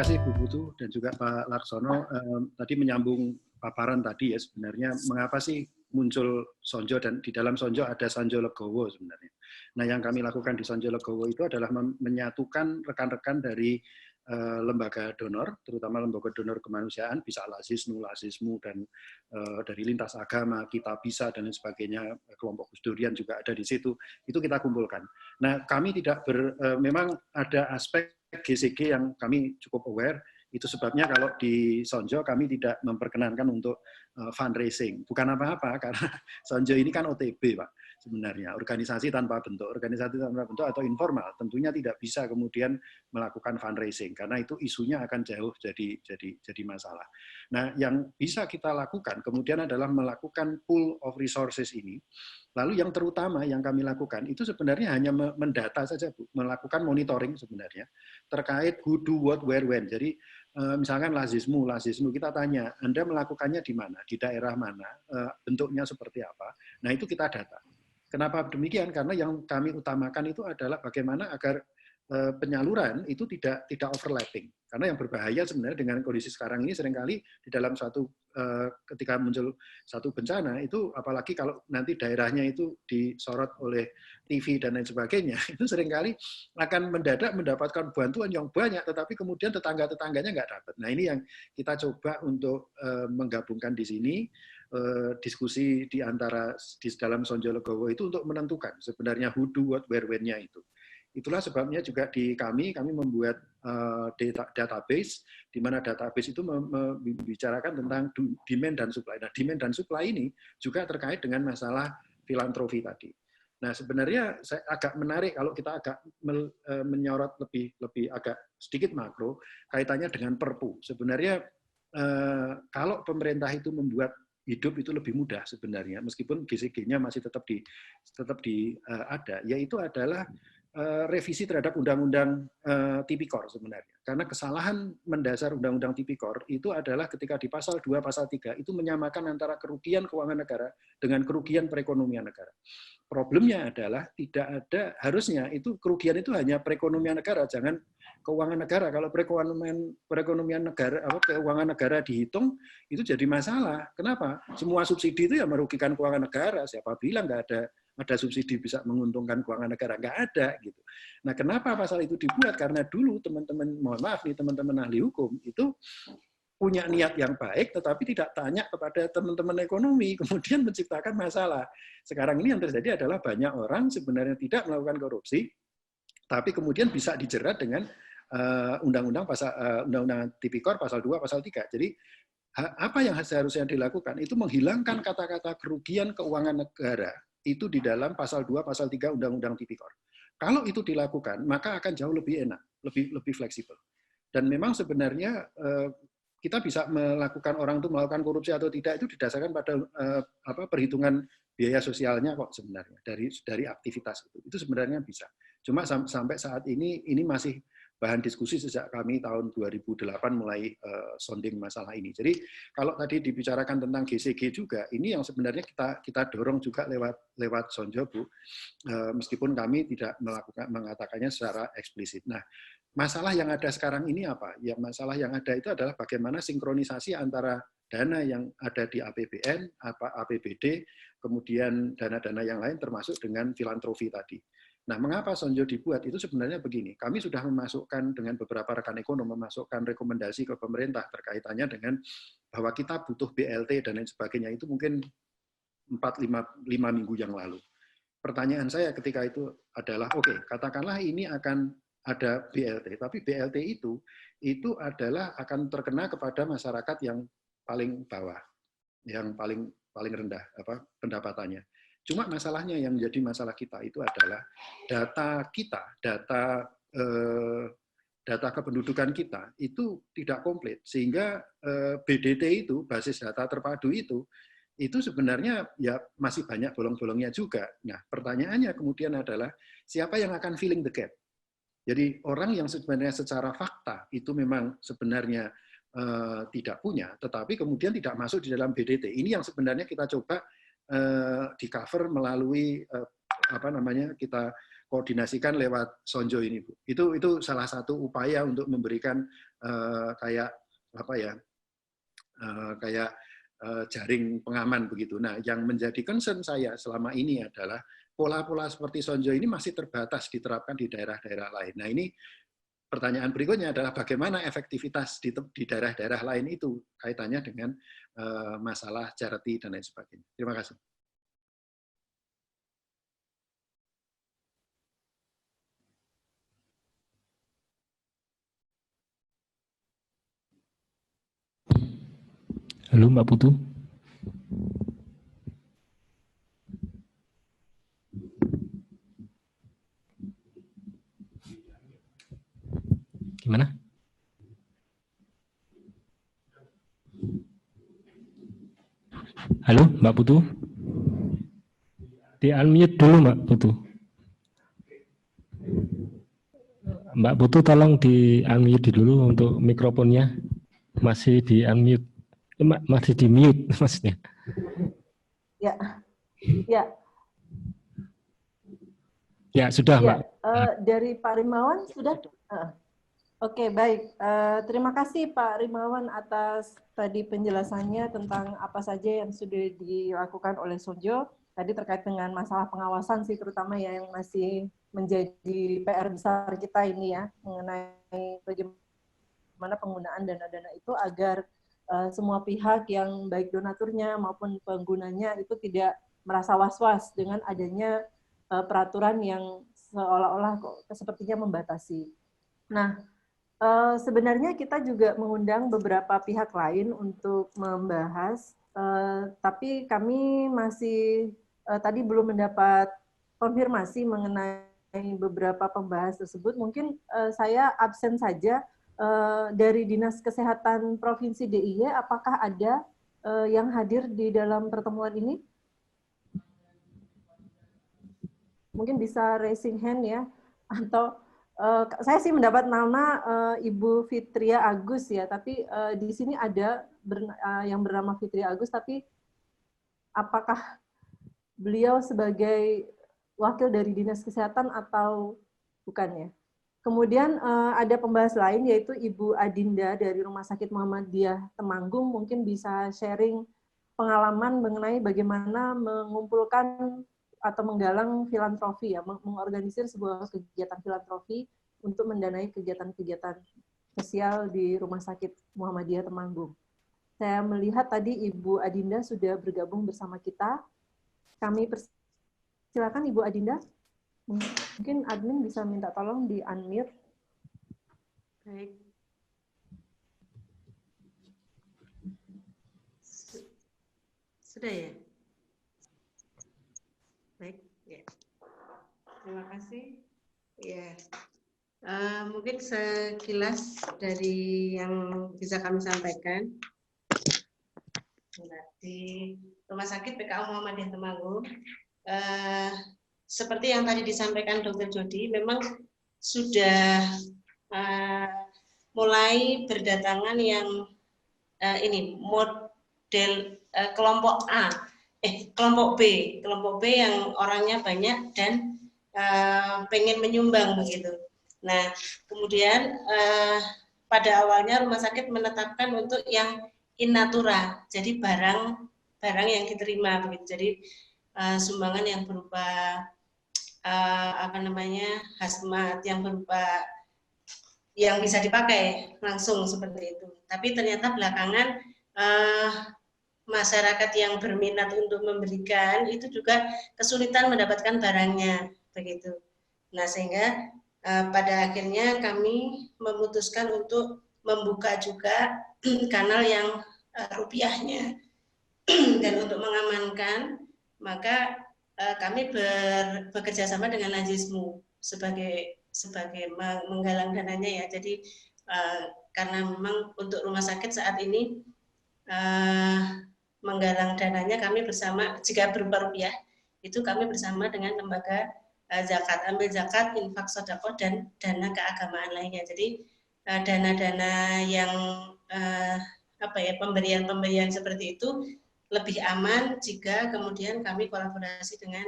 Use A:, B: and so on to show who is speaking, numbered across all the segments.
A: kasih Bu Putu dan juga Pak Laksono. Tadi menyambung paparan tadi ya, sebenarnya mengapa sih muncul Sonjo, dan di dalam Sonjo ada Sanjo Legowo sebenarnya. Nah, yang kami lakukan di Sanjo Legowo itu adalah menyatukan rekan-rekan dari lembaga donor, terutama lembaga donor kemanusiaan, bisa Al-Aziznu, Al-Azizmu, dan dari lintas agama, Kita Bisa, dan lain sebagainya, kelompok Gus Durian juga ada di situ, itu kita kumpulkan. Nah, kami tidak memang ada aspek GCG yang kami cukup aware, itu sebabnya kalau di Sonjo kami tidak memperkenankan untuk fundraising. Bukan apa-apa, karena Sonjo ini kan OTB, Pak, sebenarnya. Organisasi tanpa bentuk atau informal, tentunya tidak bisa kemudian melakukan fundraising, karena itu isunya akan jauh jadi masalah. Nah, yang bisa kita lakukan kemudian adalah melakukan pool of resources ini. Lalu yang terutama yang kami lakukan itu sebenarnya hanya mendata saja, Bu, melakukan monitoring sebenarnya terkait who do what where when. Jadi misalkan Lazismu kita tanya, Anda melakukannya di mana, di daerah mana, bentuknya seperti apa. Nah, itu kita data. Kenapa demikian? Karena yang kami utamakan itu adalah bagaimana agar penyaluran itu tidak overlapping. Karena yang berbahaya sebenarnya dengan kondisi sekarang ini seringkali di dalam ketika muncul satu bencana itu, apalagi kalau nanti daerahnya itu disorot oleh TV dan lain sebagainya, itu seringkali akan mendadak mendapatkan bantuan yang banyak, tetapi kemudian tetangga-tetangganya nggak dapat. Nah, ini yang kita coba untuk menggabungkan di sini, diskusi di dalam Sonjo Legowo itu untuk menentukan sebenarnya who do what where when-nya itu. Itulah sebabnya juga di kami membuat database, di mana database itu membicarakan tentang demand dan supply. Nah, demand dan supply ini juga terkait dengan masalah filantropi tadi. Nah, sebenarnya saya agak menarik kalau kita agak menyorot lebih agak sedikit makro, kaitannya dengan Perpu. Sebenarnya kalau pemerintah itu membuat hidup itu lebih mudah sebenarnya, meskipun GCG-nya masih tetap ada, yaitu adalah revisi terhadap Undang-Undang Tipikor sebenarnya. Karena kesalahan mendasar Undang-Undang Tipikor itu adalah ketika di pasal 2, pasal 3 itu menyamakan antara kerugian keuangan negara dengan kerugian perekonomian negara. Problemnya adalah tidak ada, harusnya itu kerugian itu hanya perekonomian negara, jangan keuangan negara. Kalau perekonomian negara, keuangan negara dihitung, itu jadi masalah. Kenapa? Semua subsidi itu ya merugikan keuangan negara. Siapa bilang nggak ada subsidi bisa menguntungkan keuangan negara? Nggak ada gitu. Nah, kenapa pasal itu dibuat? Karena dulu teman-teman ahli hukum itu punya niat yang baik, tetapi tidak tanya kepada teman-teman ekonomi, kemudian menciptakan masalah. Sekarang ini yang terjadi adalah banyak orang sebenarnya tidak melakukan korupsi, tapi kemudian bisa dijerat dengan Undang-Undang Tipikor pasal 2, pasal 3. Jadi apa yang seharusnya dilakukan itu menghilangkan kata-kata kerugian keuangan negara itu di dalam pasal 2, pasal 3 Undang-Undang Tipikor. Kalau itu dilakukan, maka akan jauh lebih enak, lebih fleksibel. Dan memang sebenarnya kita bisa melakukan orang itu melakukan korupsi atau tidak itu didasarkan pada perhitungan biaya sosialnya kok sebenarnya dari aktivitas itu. Itu sebenarnya bisa. Cuma sampai saat ini masih bahan diskusi sejak kami tahun 2008 mulai sounding masalah ini. Jadi kalau tadi dibicarakan tentang GCG juga, ini yang sebenarnya kita dorong juga lewat Sonjo, Bu, meskipun kami tidak mengatakannya secara eksplisit. Nah, masalah yang ada sekarang ini apa? Yang masalah yang ada itu adalah bagaimana sinkronisasi antara dana yang ada di APBN, APBD, kemudian dana-dana yang lain termasuk dengan filantropi tadi. Nah, mengapa Sonjo dibuat? Itu sebenarnya begini, kami sudah memasukkan dengan beberapa rekan ekonom, memasukkan rekomendasi ke pemerintah terkaitannya dengan bahwa kita butuh BLT dan lain sebagainya, itu mungkin 4-5 minggu yang lalu. Pertanyaan saya ketika itu adalah, oke, katakanlah ini akan ada BLT, tapi BLT itu adalah akan terkena kepada masyarakat yang paling bawah, yang paling rendah pendapatannya. Cuma masalahnya yang menjadi masalah kita itu adalah data kependudukan kita itu tidak komplit, sehingga BDT itu, basis data terpadu itu sebenarnya ya masih banyak bolong-bolongnya juga. Nah, pertanyaannya kemudian adalah siapa yang akan filling the gap? Jadi orang yang sebenarnya secara fakta itu memang sebenarnya tidak punya, tetapi kemudian tidak masuk di dalam BDT. Ini yang sebenarnya kita coba di cover melalui kita koordinasikan lewat Sonjo ini, Bu. Itu salah satu upaya untuk memberikan kayak jaring pengaman begitu. Nah, yang menjadi concern saya selama ini adalah pola-pola seperti Sonjo ini masih terbatas diterapkan di daerah-daerah lain. Nah, ini pertanyaan berikutnya adalah bagaimana efektivitas di daerah-daerah lain itu kaitannya dengan masalah charity dan lain sebagainya. Terima kasih.
B: Halo Mbak Putu. Gimana? Halo Mbak Putu. Di unmute dulu Mbak Putu. Mbak Putu tolong di unmute dulu untuk mikrofonnya. Masih di unmute. Masih di mute maksudnya.
C: Ya. Ya.
B: Ya, sudah,
C: ya,
B: Mbak.
C: Dari Pak Rimawan sudah? Oke, baik. Terima kasih Pak Rimawan atas tadi penjelasannya tentang apa saja yang sudah dilakukan oleh Sonjo. Tadi terkait dengan masalah pengawasan sih terutama ya yang masih menjadi PR besar kita ini ya, mengenai bagaimana penggunaan dana-dana itu agar semua pihak yang baik donaturnya maupun penggunanya itu tidak merasa was-was dengan adanya peraturan yang seolah-olah kok sepertinya membatasi. Nah, sebenarnya kita juga mengundang beberapa pihak lain untuk membahas, tapi kami masih tadi belum mendapat konfirmasi mengenai beberapa pembahas tersebut. Mungkin saya absen saja dari Dinas Kesehatan Provinsi DIY. Apakah ada yang hadir di dalam pertemuan ini? Mungkin bisa raising hand ya, atau saya sih mendapat nama Ibu Fitria Agus ya, tapi di sini ada yang bernama Fitria Agus, tapi apakah beliau sebagai wakil dari Dinas Kesehatan atau bukan ya? Kemudian ada pembahas lain yaitu Ibu Adinda dari Rumah Sakit Muhammadiyah Temanggung, mungkin bisa sharing pengalaman mengenai bagaimana mengumpulkan atau menggalang filantropi ya, mengorganisir sebuah kegiatan filantropi untuk mendanai kegiatan-kegiatan sosial di Rumah Sakit Muhammadiyah Temanggung. Saya melihat tadi Ibu Adinda sudah bergabung bersama kita. Kami persilakan Ibu Adinda. Mungkin admin bisa minta tolong di unmute.
D: Baik. Sudah ya? Baik, ya. Terima kasih. Ya. Mungkin sekilas dari yang bisa kami sampaikan. Di Rumah Sakit PKU Muhammadiyah Temanggung, seperti yang tadi disampaikan Dr. Jody, memang sudah mulai berdatangan yang ini model kelompok A, kelompok B yang orangnya banyak dan pengen menyumbang begitu. Nah, kemudian pada awalnya rumah sakit menetapkan untuk yang in natura, jadi barang yang diterima begitu. Jadi sumbangan yang berupa hazmat, yang berupa yang bisa dipakai langsung seperti itu. Tapi ternyata belakangan masyarakat yang berminat untuk memberikan itu juga kesulitan mendapatkan barangnya begitu. Nah, sehingga pada akhirnya kami memutuskan untuk membuka juga kanal yang rupiahnya dan untuk mengamankan maka kami bekerja sama dengan Najismu sebagai menggalang dananya ya. Jadi karena memang untuk rumah sakit saat ini menggalang dananya kami bersama, jika berupa rupiah itu kami bersama dengan lembaga zakat, ambil zakat, infak, sedekah dan dana keagamaan lainnya. Jadi dana-dana yang pemberian seperti itu lebih aman jika kemudian kami kolaborasi dengan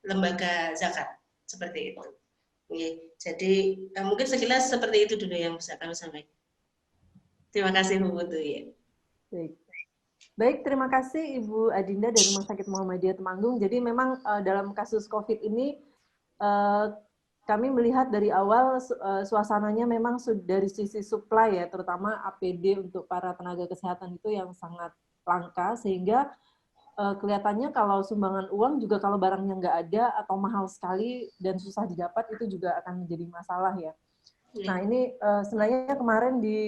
D: lembaga zakat seperti itu. Jadi mungkin sekilas seperti itu dulu yang bisa kami sampaikan. Terima kasih Bu Putu ya.
C: Baik, terima kasih Ibu Adinda dari Rumah Sakit Muhammadiyah Temanggung. Jadi memang dalam kasus COVID ini kami melihat dari awal suasananya memang dari sisi supply ya, terutama APD untuk para tenaga kesehatan itu yang sangat langka, sehingga kelihatannya kalau sumbangan uang juga kalau barangnya nggak ada atau mahal sekali dan susah didapat itu juga akan menjadi masalah ya. Nah ini sebenarnya kemarin di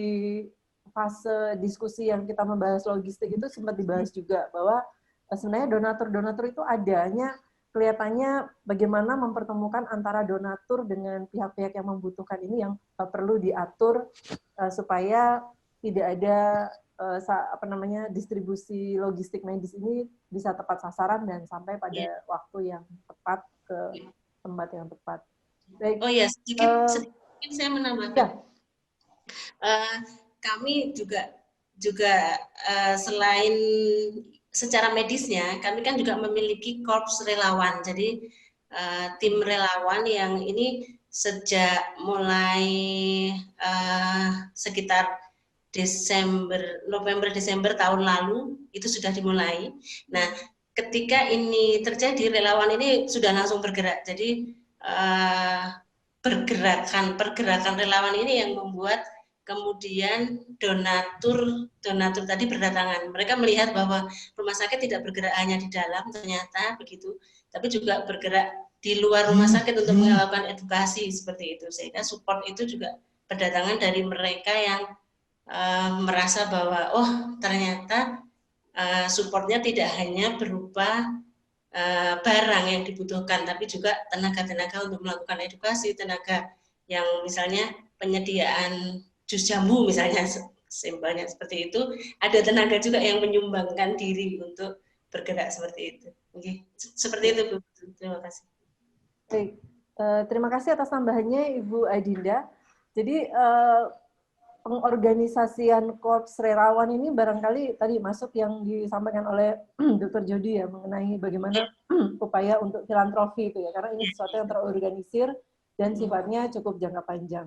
C: fase diskusi yang kita membahas logistik itu sempat dibahas juga bahwa sebenarnya donatur-donatur itu adanya kelihatannya bagaimana mempertemukan antara donatur dengan pihak-pihak yang membutuhkan ini yang perlu diatur supaya tidak ada distribusi logistik medis ini bisa tepat sasaran dan sampai pada waktu yang tepat ke tempat yang tepat. Baik.
D: Oh ya, sedikit saya menambahkan. Kami juga selain secara medisnya, kami kan juga memiliki korps relawan. Jadi tim relawan yang ini sejak mulai sekitar November-Desember tahun lalu itu sudah dimulai. Nah, ketika ini terjadi, relawan ini sudah langsung bergerak. Jadi pergerakan relawan ini yang membuat kemudian donatur tadi berdatangan. Mereka melihat bahwa rumah sakit tidak bergerak hanya di dalam, ternyata begitu, tapi juga bergerak di luar rumah sakit untuk melakukan edukasi seperti itu. Sehingga support itu juga berdatangan dari mereka yang merasa bahwa oh ternyata supportnya tidak hanya berupa barang yang dibutuhkan, tapi juga tenaga-tenaga untuk melakukan edukasi, tenaga yang misalnya penyediaan jus jambu misalnya, simpelnya seperti itu, ada tenaga juga yang menyumbangkan diri untuk bergerak seperti itu. Oke, seperti itu Bu. Terima kasih.
C: Baik, terima kasih atas tambahannya Ibu Adinda. Jadi pengorganisasian korps relawan ini barangkali tadi masuk yang disampaikan oleh Dr. Jody ya mengenai bagaimana upaya untuk filantropi itu ya, karena ini sesuatu yang terorganisir dan sifatnya cukup jangka panjang.